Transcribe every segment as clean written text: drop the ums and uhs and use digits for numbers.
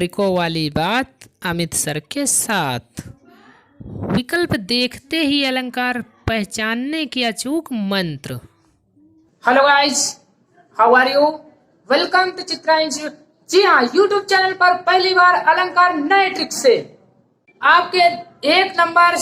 ट्रिकों वाली बात अमित सर के साथ। विकल्प देखते ही अलंकार पहचानने की अचूक मंत्र। Hello guys, how are you? Welcome to Chitra institute. जी हाँ, यूट्यूब चैनल पर पहली बार अलंकार नए ट्रिक से आपके 1 नंबर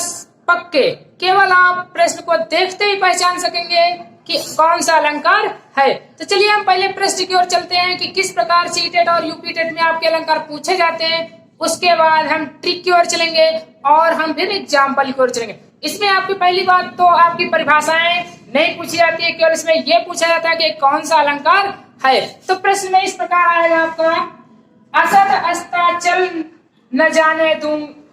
पक्के। केवल आप प्रश्न को देखते ही पहचान सकेंगे कि कौन सा अलंकार है। तो चलिए हम पहले प्रश्न की ओर चलते हैं कि किस प्रकार सीटेट और यूपी टेट में आपके अलंकार पूछे जाते हैं। उसके बाद हम ट्रिक की ओर चलेंगे और हम फिर एग्जाम्पल की ओर चलेंगे। इसमें आपकी पहली बात तो आपकी परिभाषाएं नहीं पूछी जाती है, केवल इसमें यह पूछा जाता है कि कौन सा अलंकार है। तो प्रश्न में इस प्रकार आएगा आपका, असद अस्ताचल न जाने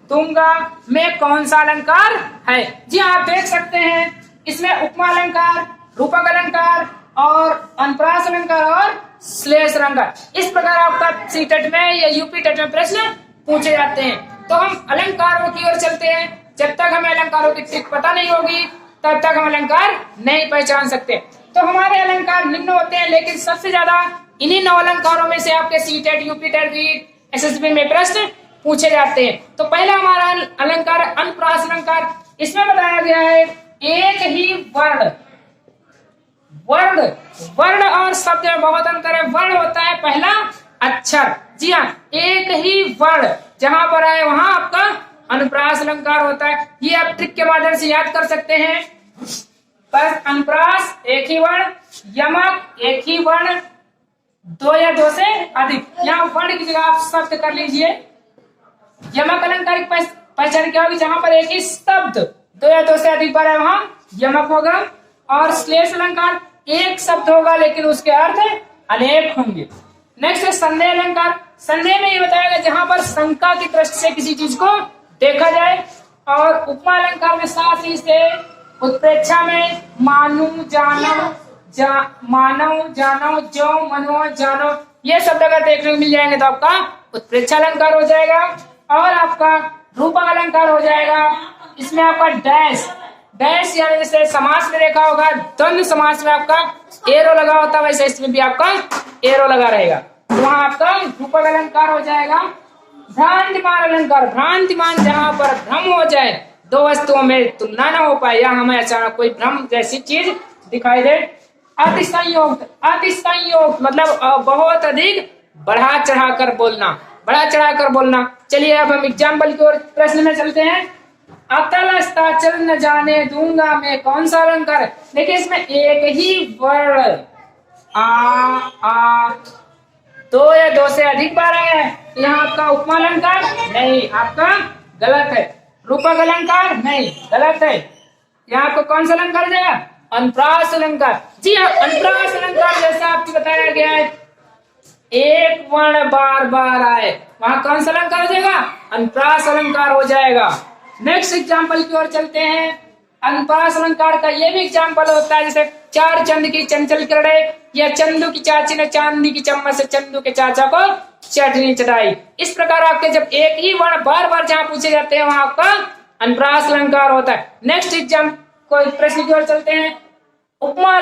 दूंगा में कौन सा अलंकार है। जी आप देख सकते हैं इसमें उपमा अलंकार, रूपक अलंकार और अनुप्रास अलंकार और श्लेष अलंकार, इस प्रकार आपका सीटेट में या यूपी टेट में प्रश्न पूछे जाते हैं। तो हम अलंकारों की ओर चलते हैं। जब तक हमें अलंकारों की ट्रिक पता नहीं होगी तब तक हम अलंकार नहीं पहचान सकते। तो हमारे अलंकार निम्न होते हैं, लेकिन सबसे ज्यादा इन्हीं 9 अलंकारों में से आपके सीटेट, यूपी टेट की एसएसबी में प्रश्न पूछे जाते हैं। तो पहला हमारा अलंकार अनुप्रास अलंकार। इसमें बताया गया है एक ही वर्ण और शब्द में बहुत अंतर है। वर्ण होता है पहला अक्षर। जी हाँ, एक ही वर्ण जहां पर आए वहां आपका अनुप्रास अलंकार होता है। ये आप ट्रिक के माध्यम से याद कर सकते हैं। पर अनुप्रास एक ही वर्ण, यमक एक ही वर्ण, 2 या 2 से अधिक। यहाँ वर्ण की जगह आप शब्द कर लीजिए। यमक अलंकार की पहचान क्या होगी? जहां पर एक ही शब्द 2 या 2 से अधिक बार है वहां यमक होगा। और श्लेष अलंकार एक शब्द होगा लेकिन उसके अर्थ अनेक होंगे। नेक्स्ट है संदेह अलंकार। संदेह में ये बताया गया जहां पर शंका की दृष्टि से किसी चीज को देखा जाए। और उपमा अलंकार में साथ ही से उत्प्रेक्षा में मानो जानो जो मनो जानो, ये शब्द अगर देखने को मिल जाएंगे तो आपका उत्प्रेक्षा अलंकार हो जाएगा। और आपका रूपक अलंकार हो जाएगा। इसमें आपका डैश यानी जैसे समास में देखा होगा, द्वंद्व समास में आपका एरो लगा होता है, वैसे इसमें भी आपका एरो लगा रहेगा। तो वहां आपका रूपक अलंकार हो जाएगा। भ्रांतिमान अलंकार, भ्रांतिमान जहां पर भ्रम हो जाए, 2 वस्तुओं में तुलना न हो पाए या हमें अचानक कोई भ्रम जैसी चीज दिखाई दे। अतिसंयोग मतलब बहुत अधिक बढ़ा चढ़ाकर बोलना। चलिए अब हम एग्जाम्पल की ओर प्रश्न में चलते हैं। अतल अस्ताचल न जाने दूंगा में कौन सा अलंकार है? देखिए इसमें एक ही वर्ण आ 2 या 2 से अधिक बार आया है। यहाँ आपका उपमा अलंकार नहीं, आपका गलत है। रूपक अलंकार नहीं, गलत है। यहाँ आपको कौन सा अलंकार जाएगा? अनुप्रास अलंकार। जी हाँ, अनुप्रास अलंकार जैसा आपको बताया गया है, एक वर्ण बार बार आए वहां कौन सा अलंकार हो जाएगा? अनुप्रास अलंकार हो जाएगा। नेक्स्ट एग्जाम्पल की ओर चलते हैं। अनुप्रास अलंकार का ये भी एग्जाम्पल होता है जैसे 4 चंद की चंचल किरणें, या चंदू की चाची ने चांदी की चम्मच से चंदू के चाचा को चटनी चटाई। इस प्रकार आपके जब एक ही वर्ण बार बार जहां पूछे जाते हैं वहां आपका अनुप्रास अलंकार होता है। नेक्स्ट एग्जाम्पल कोई प्रश्न की ओर चलते हैं। उपमा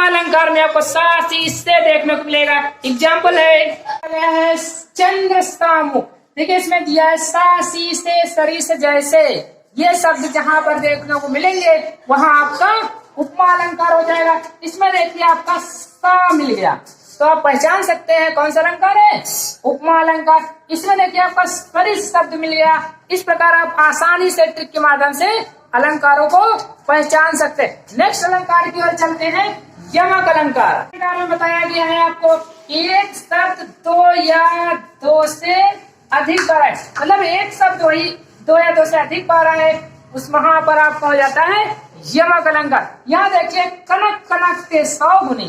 अलंकार में आपको सासी से देखने को मिलेगा। एग्जाम्पल है चंद्र सामुख। देखिए इसमें दिया है सासी से सरी से जैसे, ये शब्द जहां पर देखने को मिलेंगे वहां आपका उपमा अलंकार हो जाएगा। इसमें देखिए आपका सा मिल गया तो आप पहचान सकते हैं कौन सा अलंकार है? उपमा अलंकार। इसमें देखिए आपका सरी शब्द मिल गया। इस प्रकार आप आसानी से ट्रिक के माध्यम से अलंकारों को पहचान सकते हैं। नेक्स्ट अलंकार की ओर चलते हैं। यमक अलंकार में बताया गया है आपको एक शब्द 2 या 2 से अधिक बार है, मतलब एक शब्द वही 2 या 2 से अधिक बार है, उस वहां पर आपका हो जाता है यमक अलंकार। यहाँ देखिए कनक कनक के 100 गुनी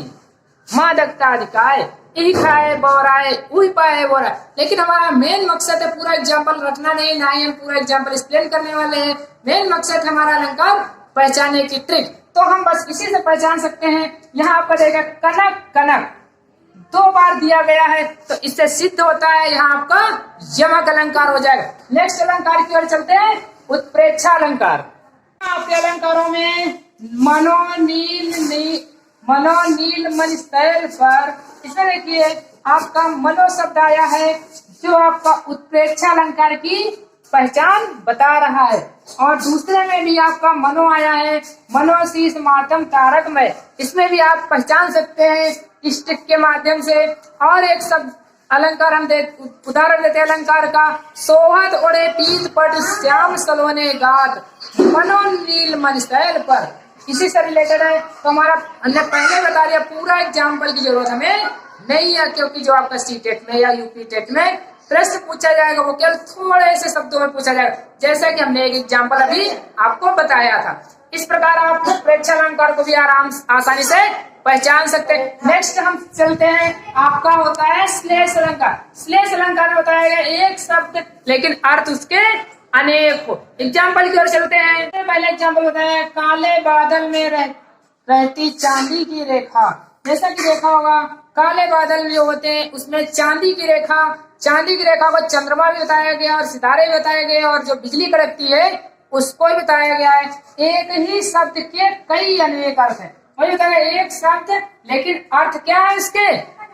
मादकता अधिकाय, यही खाए बोराए उही पाए बोरा। लेकिन हमारा मेन मकसद है पूरा एग्जाम्पल रखना नहीं, ना ही हम पूरा एग्जाम्पल एक्सप्लेन करने वाले हैं। मेन मकसद है हमारा अलंकार पहचानने की ट्रिक, तो हम बस इसी से पहचान सकते हैं। यहाँ आपका देखा कनक कनक 2 बार दिया गया है तो इससे सिद्ध होता है यहाँ आपका यमक अलंकार हो जाएगा। नेक्स्ट अलंकार की ओर चलते हैं। उत्प्रेक्षा अलंकार। आपके अलंकारों में मनो नील मन स्थल पर, इसमें देखिए आपका मनो शब्द आया है जो आपका उत्प्रेक्षा अलंकार की पहचान बता रहा है। और दूसरे में भी आपका मनो आया है, मनो शीश मातम तारक में, इसमें भी आप पहचान सकते हैं इस टिक के माध्यम से। और एक शब्द अलंकार हम उदाहरण देते हैं अलंकार का, सोहत ओढ़े पीत पट श्याम सलोने गात मनो नील मन शैल पर, इसी से रिलेटेड है। तो हमारा हमने पहले बता दिया, पूरा एग्जाम्पल की जरूरत हमें नहीं है, क्योंकि जो आपका सी टेट में या यूपी टेट में प्रश्न पूछा जाएगा वो केवल थोड़े से शब्दों में पूछा जाएगा, जैसा कि हमने एक एग्जाम्पल अभी आपको बताया था। इस प्रकार आप प्रेक्षा अलंकार को भी आसानी से पहचान सकते हैं। नेक्स्ट हम चलते हैं, आपका होता है श्लेष अलंकार। श्लेष अलंकार में बताया गया एक शब्द लेकिन अर्थ उसके अनेक हो। एग्जाम्पल की ओर चलते हैं। पहले एग्जाम्पल बताया, काले बादल में रहती चांदी की रेखा। जैसा कि देखा होगा काले बादल जो होते हैं उसमें चांदी की रेखा को चंद्रमा भी बताया गया और सितारे भी बताए गए और जो बिजली कड़कती है उसको भी बताया गया है। एक ही शब्द के कई अनेक अर्थ है, वही बताया एक शब्द लेकिन अर्थ क्या है इसके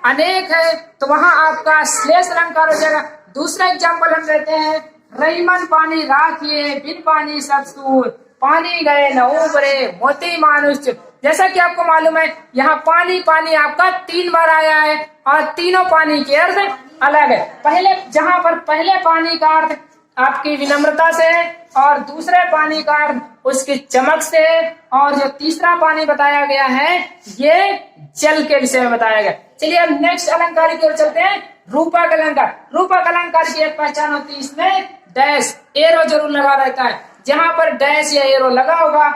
अनेक है, तो वहां आपका श्लेष अलंकार हो जाएगा। दूसरा एग्जाम्पल हम देते हैं, रईमन पानी राखिए बिन पानी सब सूर, पानी गए न उबरे मोती मानुष। जैसा कि आपको मालूम है यहाँ पानी पानी आपका 3 बार आया है और तीनों पानी के अर्थ अलग है। पहले जहाँ पर पहले पानी का अर्थ आपकी विनम्रता से है और दूसरे पानी का अर्थ उसकी चमक से है और जो तीसरा पानी बताया गया है ये जल के विषय में बताया गया। चलिए अब नेक्स्ट अलंकार की ओर चलते हैं, रूपक अलंकार। रूपक अलंकार की एक पहचान होती है, इसमें डैश एरो जरूर लगा रहता है। जहां पर डैश या एरो लगा होगा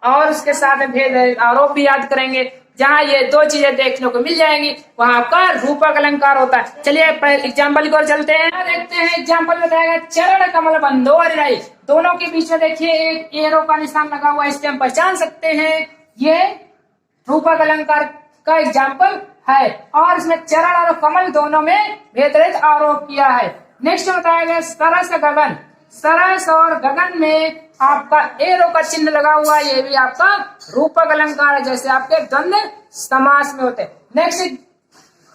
और उसके साथ भेद आरोप भी याद करेंगे, जहां ये 2 चीजें देखने को मिल जाएंगी वहां आपका रूपक अलंकार होता है। चलिए एग्जाम्पल की ओर चलते हैं, देखते हैं एग्जाम्पल बताएगा, चरण कमल बंधो हरिराई। दोनों के बीच में देखिए एक एरो का निशान लगा हुआ है, इससे हम पहचान सकते हैं ये रूपक अलंकार का एग्जाम्पल है। और इसमें चरण और कमल दोनों में भेदरहित आरोप किया है। नेक्स्ट बताया गया सरस गगन। सरस और गगन में आपका एरो का चिन्ह लगा हुआ है, ये भी आपका रूपक अलंकार है, जैसे आपके द्वंद्व समास में होते हैं। नेक्स्ट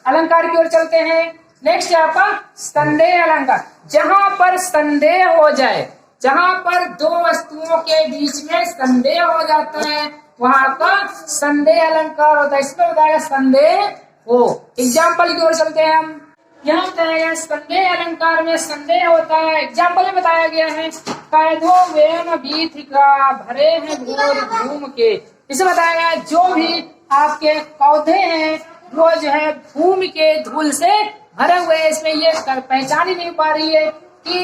अलंकार की ओर चलते हैं। नेक्स्ट आपका संदेह अलंकार। जहां पर संदेह हो जाए, जहां पर 2 वस्तुओं के बीच में संदेह हो जाता है वहां का संदेह अलंकार होता है। इसमें बताएगा संदेह हो। एग्जाम्पल की ओर चलते हैं हम, यहाँ बताया गया संदेह अलंकार में संदेह होता है। एग्जाम्पल में बताया गया है, कैदो वेम बीथिका भरे हैं घोर धूम के। इसे बताया गया जो भी आपके पौधे हैं वो जो है भूमि के धूल से भरे हुए। इसमें ये पहचान ही नहीं पा रही है कि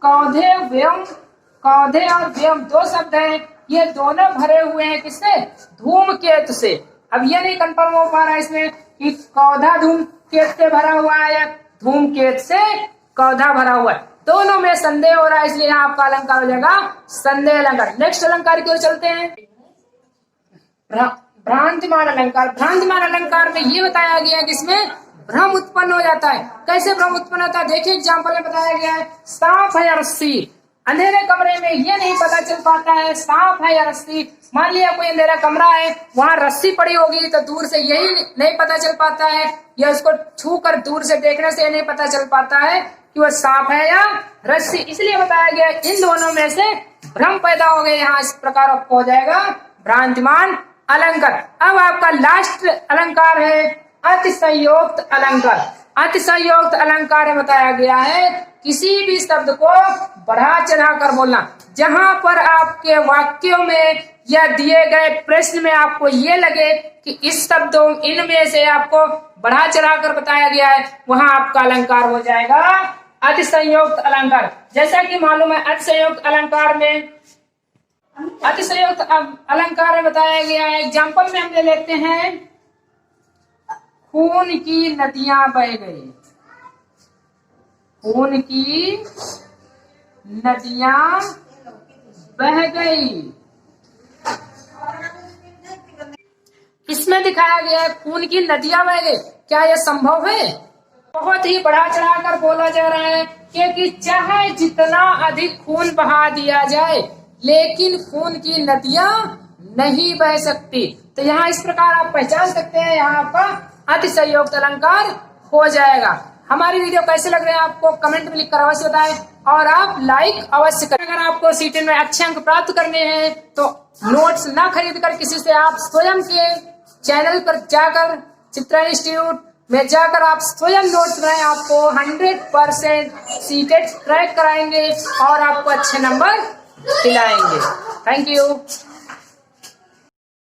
कौधे और व्यम 2 शब्द हैं, ये दोनों भरे हुए हैं किससे, धूमकेतु से। अब ये नहीं कंफर्म हो पा रहा है इसमें कि पौधा धूमकेतु से भरा हुआ है या धूमकेतु से पौधा भरा हुआ है, दोनों में संदेह हो रहा है, इसलिए यहाँ आपका अलंकार हो जाएगा संदेह अलंकार। नेक्स्ट अलंकार की ओर चलते हैं, भ्रांतिमान अलंकार। भ्रांतिमान अलंकार में ये बताया गया है कि इसमें भ्रम उत्पन्न हो जाता है। कैसे भ्रम उत्पन्न होता है, देखिए एग्जाम्पल में बताया गया है, सांप है या रस्सी। अंधेरे कमरे में ये नहीं पता चल पाता है सांप है या रस्सी। मान लिया कोई अंधेरा कमरा है, वहां रस्सी पड़ी होगी तो दूर से यही नहीं पता चल पाता है, या उसको छू कर दूर से देखने से नहीं पता चल पाता है कि वह सांप है या रस्सी। इसलिए बताया गया इन दोनों में से भ्रम पैदा हो गए, यहाँ इस प्रकार आपको हो जाएगा भ्रांतिमान अलंकार। अब आपका लास्ट अलंकार है अतिशयोक्त अलंकार। अतिशयोक्त अलंकार में बताया गया है किसी भी शब्द को बढ़ा चढ़ा कर बोलना। जहां पर आपके वाक्यों में या दिए गए प्रश्न में आपको ये लगे कि इस शब्दों इनमें से आपको बढ़ा चढ़ा कर बताया गया है, वहां आपका अलंकार हो जाएगा अतिशयोक्त अलंकार। जैसा कि मालूम है अतिशयोक्त अलंकार में बताया गया है, एग्जाम्पल में हम ले लेते हैं, खून की नदियां बह गई। खून की नदियां बह गई, इसमें दिखाया गया है खून की नदियां बह गई। क्या यह संभव है? बहुत ही बढ़ा चढ़ाकर बोला जा रहा है क्योंकि चाहे जितना अधिक खून बहा दिया जाए लेकिन खून की नदियां नहीं बह सकती। तो यहाँ इस प्रकार आप पहचान सकते हैं, यहाँ आपका अतिशयोक्त अलंकार हो जाएगा। हमारी वीडियो कैसे लग रहे हैं आपको कमेंट में लिखकर अवश्य बताएं और आप लाइक अवश्य करें। अगर आपको सीटेन में अच्छे अंक प्राप्त करने हैं तो नोट्स ना खरीद कर किसी से आप स्वयं के चैनल पर जाकर चित्रा इंस्टीट्यूट में जाकर आप स्वयं नोट्स बनाएं। आपको 100% सीटेट क्रैक कराएंगे और आपको अच्छे नंबर दिलाएंगे। Thank you.